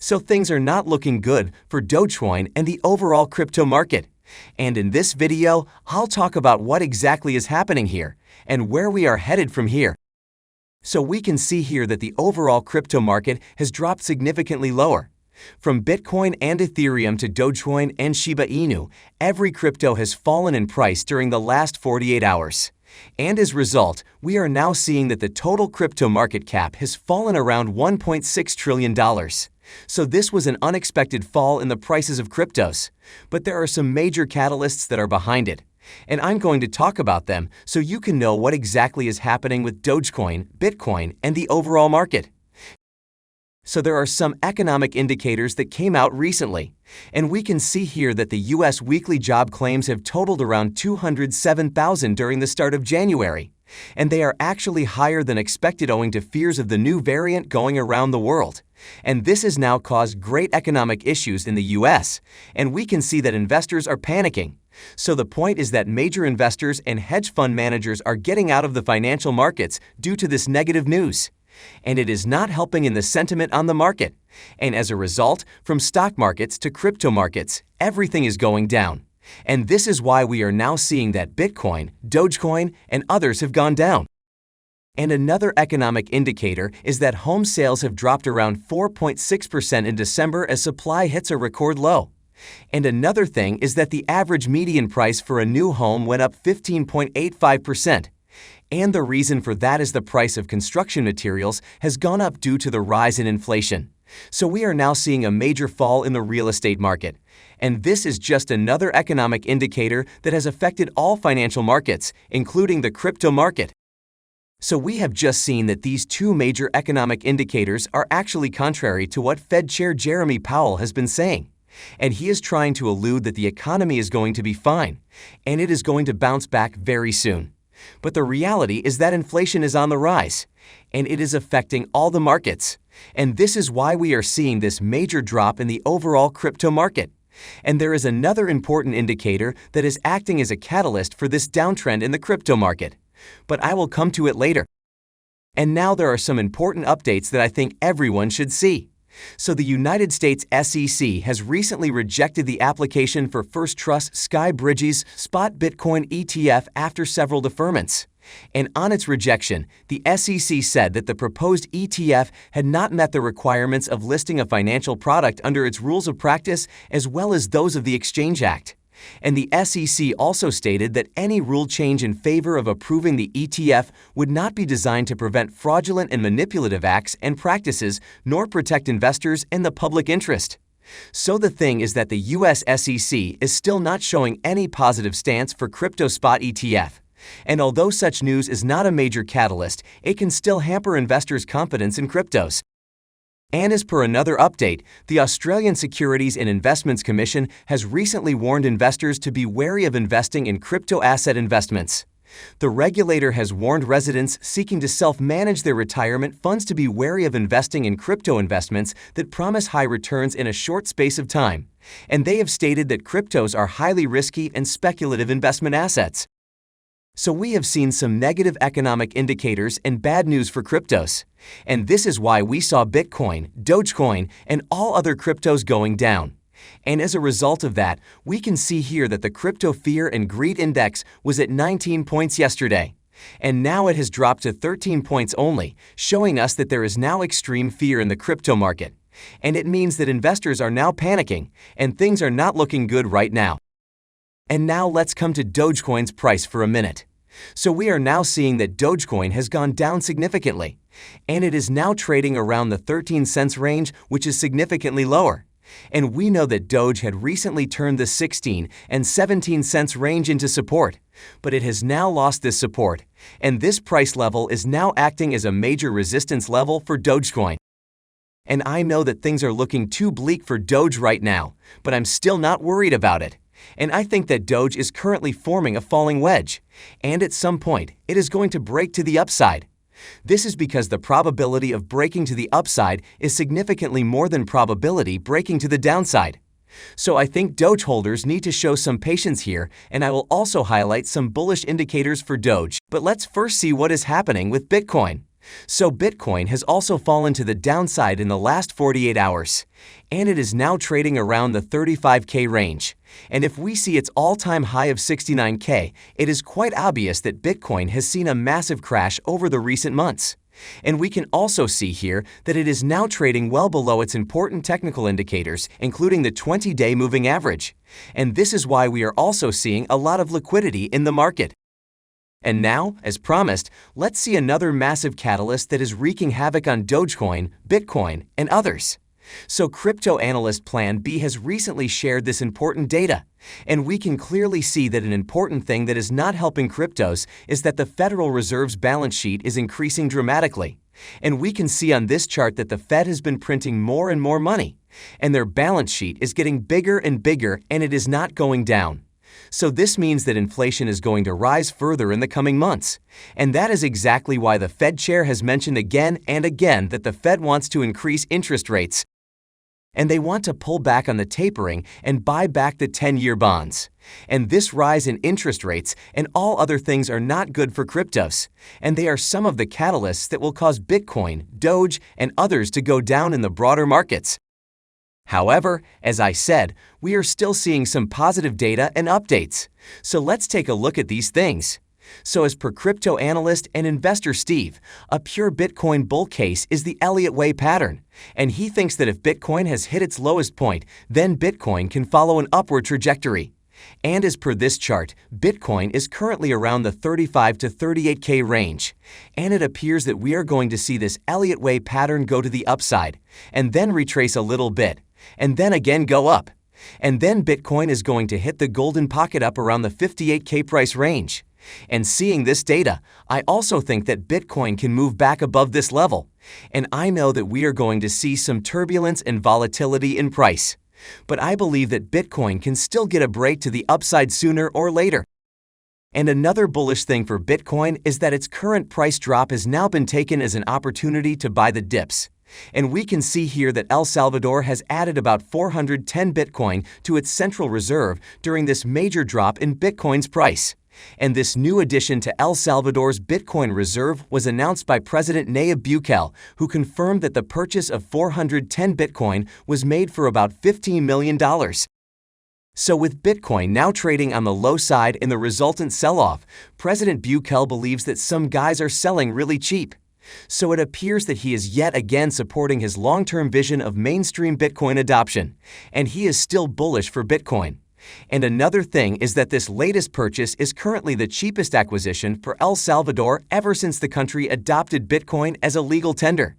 So things are not looking good for Dogecoin and the overall crypto market. And in this video, I'll talk about what exactly is happening here and where we are headed from here. So we can see here that the overall crypto market has dropped significantly lower. From Bitcoin and Ethereum to Dogecoin and Shiba Inu, every crypto has fallen in price during the last 48 hours. And as a result, we are now seeing that the total crypto market cap has fallen around $1.6 trillion. So this was an unexpected fall in the prices of cryptos. But there are some major catalysts that are behind it. And I'm going to talk about them so you can know what exactly is happening with Dogecoin, Bitcoin, and the overall market. So there are some economic indicators that came out recently. And we can see here that the U.S. weekly job claims have totaled around 207,000 during the start of January. And they are actually higher than expected owing to fears of the new variant going around the world. And this has now caused great economic issues in the U.S. And we can see that investors are panicking. So the point is that major investors and hedge fund managers are getting out of the financial markets due to this negative news. And it is not helping in the sentiment on the market. And as a result, from stock markets to crypto markets, everything is going down. And this is why we are now seeing that Bitcoin, Dogecoin, and others have gone down. And another economic indicator is that home sales have dropped around 4.6% in December as supply hits a record low. And another thing is that the average median price for a new home went up 15.85%. And the reason for that is the price of construction materials has gone up due to the rise in inflation. So we are now seeing a major fall in the real estate market. And this is just another economic indicator that has affected all financial markets, including the crypto market. So we have just seen that these two major economic indicators are actually contrary to what Fed Chair Jeremy Powell has been saying. And he is trying to allude that the economy is going to be fine, and it is going to bounce back very soon. But the reality is that inflation is on the rise, and it is affecting all the markets. And this is why we are seeing this major drop in the overall crypto market. And there is another important indicator that is acting as a catalyst for this downtrend in the crypto market. But I will come to it later. And now there are some important updates that I think everyone should see. So the United States SEC has recently rejected the application for First Trust SkyBridge's spot Bitcoin ETF after several deferments. And on its rejection, the SEC said that the proposed ETF had not met the requirements of listing a financial product under its rules of practice as well as those of the Exchange Act. And the SEC also stated that any rule change in favor of approving the ETF would not be designed to prevent fraudulent and manipulative acts and practices nor protect investors and the public interest. So the thing is that the US SEC is still not showing any positive stance for crypto spot ETF. And although such news is not a major catalyst, it can still hamper investors' confidence in cryptos. And as per another update, the Australian Securities and Investments Commission has recently warned investors to be wary of investing in crypto asset investments. The regulator has warned residents seeking to self-manage their retirement funds to be wary of investing in crypto investments that promise high returns in a short space of time. And they have stated that cryptos are highly risky and speculative investment assets. So we have seen some negative economic indicators and bad news for cryptos. And this is why we saw Bitcoin, Dogecoin, and all other cryptos going down. And as a result of that, we can see here that the crypto fear and greed index was at 19 points yesterday. And now it has dropped to 13 points only, showing us that there is now extreme fear in the crypto market. And it means that investors are now panicking, and things are not looking good right now. And now let's come to Dogecoin's price for a minute. So we are now seeing that Dogecoin has gone down significantly, and it is now trading around the 13 cents range, which is significantly lower. And we know that Doge had recently turned the 16 and 17 cents range into support, but it has now lost this support, and this price level is now acting as a major resistance level for Dogecoin. And I know that things are looking too bleak for Doge right now, but I'm still not worried about it. And I think that Doge is currently forming a falling wedge, and at some point, it is going to break to the upside. This is because the probability of breaking to the upside is significantly more than probability breaking to the downside. So I think Doge holders need to show some patience here, and I will also highlight some bullish indicators for Doge. But let's first see what is happening with Bitcoin. So Bitcoin has also fallen to the downside in the last 48 hours, and it is now trading around the 35K range. And if we see its all-time high of 69K, it is quite obvious that Bitcoin has seen a massive crash over the recent months. And we can also see here that it is now trading well below its important technical indicators, including the 20-day moving average. And this is why we are also seeing a lot of liquidity in the market. And now, as promised, let's see another massive catalyst that is wreaking havoc on Dogecoin, Bitcoin, and others. So crypto analyst Plan B has recently shared this important data, and we can clearly see that an important thing that is not helping cryptos is that the Federal Reserve's balance sheet is increasing dramatically. And we can see on this chart that the Fed has been printing more and more money, and their balance sheet is getting bigger and bigger, and it is not going down. So this means that inflation is going to rise further in the coming months. And that is exactly why the Fed chair has mentioned again and again that the Fed wants to increase interest rates. And they want to pull back on the tapering and buy back the 10-year bonds. And this rise in interest rates and all other things are not good for cryptos. And they are some of the catalysts that will cause Bitcoin, Doge, and others to go down in the broader markets. However, as I said, we are still seeing some positive data and updates. So let's take a look at these things. So as per crypto analyst and investor Steve, a pure Bitcoin bull case is the Elliott Wave pattern. And he thinks that if Bitcoin has hit its lowest point, then Bitcoin can follow an upward trajectory. And as per this chart, Bitcoin is currently around the 35 to 38K range. And it appears that we are going to see this Elliott Wave pattern go to the upside, and then retrace a little bit, and then again go up. And then Bitcoin is going to hit the golden pocket up around the 58K price range. And seeing this data, I also think that Bitcoin can move back above this level. And I know that we are going to see some turbulence and volatility in price. But I believe that Bitcoin can still get a break to the upside sooner or later. And another bullish thing for Bitcoin is that its current price drop has now been taken as an opportunity to buy the dips. And we can see here that El Salvador has added about 410 Bitcoin to its central reserve during this major drop in Bitcoin's price. And this new addition to El Salvador's Bitcoin reserve was announced by President Nayib Bukele, who confirmed that the purchase of 410 Bitcoin was made for about $15 million. So with Bitcoin now trading on the low side in the resultant sell-off, President Bukele believes that some guys are selling really cheap. So it appears that he is yet again supporting his long-term vision of mainstream Bitcoin adoption, and he is still bullish for Bitcoin. And another thing is that this latest purchase is currently the cheapest acquisition for El Salvador ever since the country adopted Bitcoin as a legal tender.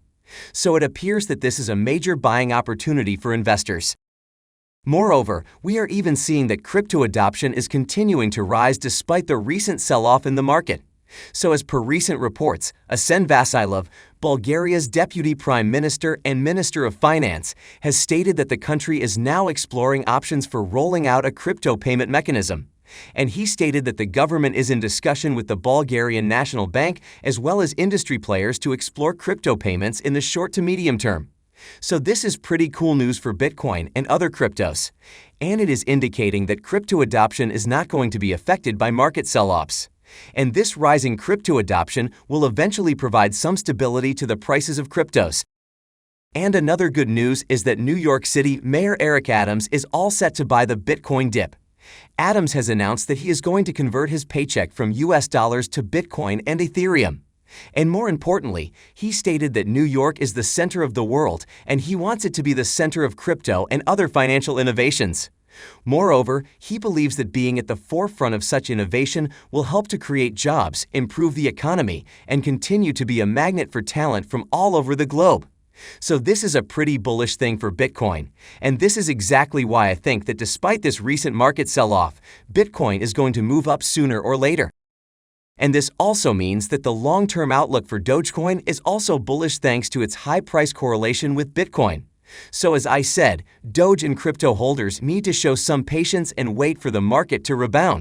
So it appears that this is a major buying opportunity for investors. Moreover, we are even seeing that crypto adoption is continuing to rise despite the recent sell-off in the market. So as per recent reports, Asen Vasilov, Bulgaria's Deputy Prime Minister and Minister of Finance, has stated that the country is now exploring options for rolling out a crypto payment mechanism. And he stated that the government is in discussion with the Bulgarian National Bank as well as industry players to explore crypto payments in the short to medium term. So this is pretty cool news for Bitcoin and other cryptos. And it is indicating that crypto adoption is not going to be affected by market sell-offs. And this rising crypto adoption will eventually provide some stability to the prices of cryptos. And another good news is that New York City Mayor Eric Adams is all set to buy the Bitcoin dip. Adams has announced that he is going to convert his paycheck from US dollars to Bitcoin and Ethereum. And more importantly, he stated that New York is the center of the world and he wants it to be the center of crypto and other financial innovations. Moreover, he believes that being at the forefront of such innovation will help to create jobs, improve the economy, and continue to be a magnet for talent from all over the globe. So this is a pretty bullish thing for Bitcoin, and this is exactly why I think that despite this recent market sell-off, Bitcoin is going to move up sooner or later. And this also means that the long-term outlook for Dogecoin is also bullish thanks to its high price correlation with Bitcoin. So as I said, Doge and crypto holders need to show some patience and wait for the market to rebound.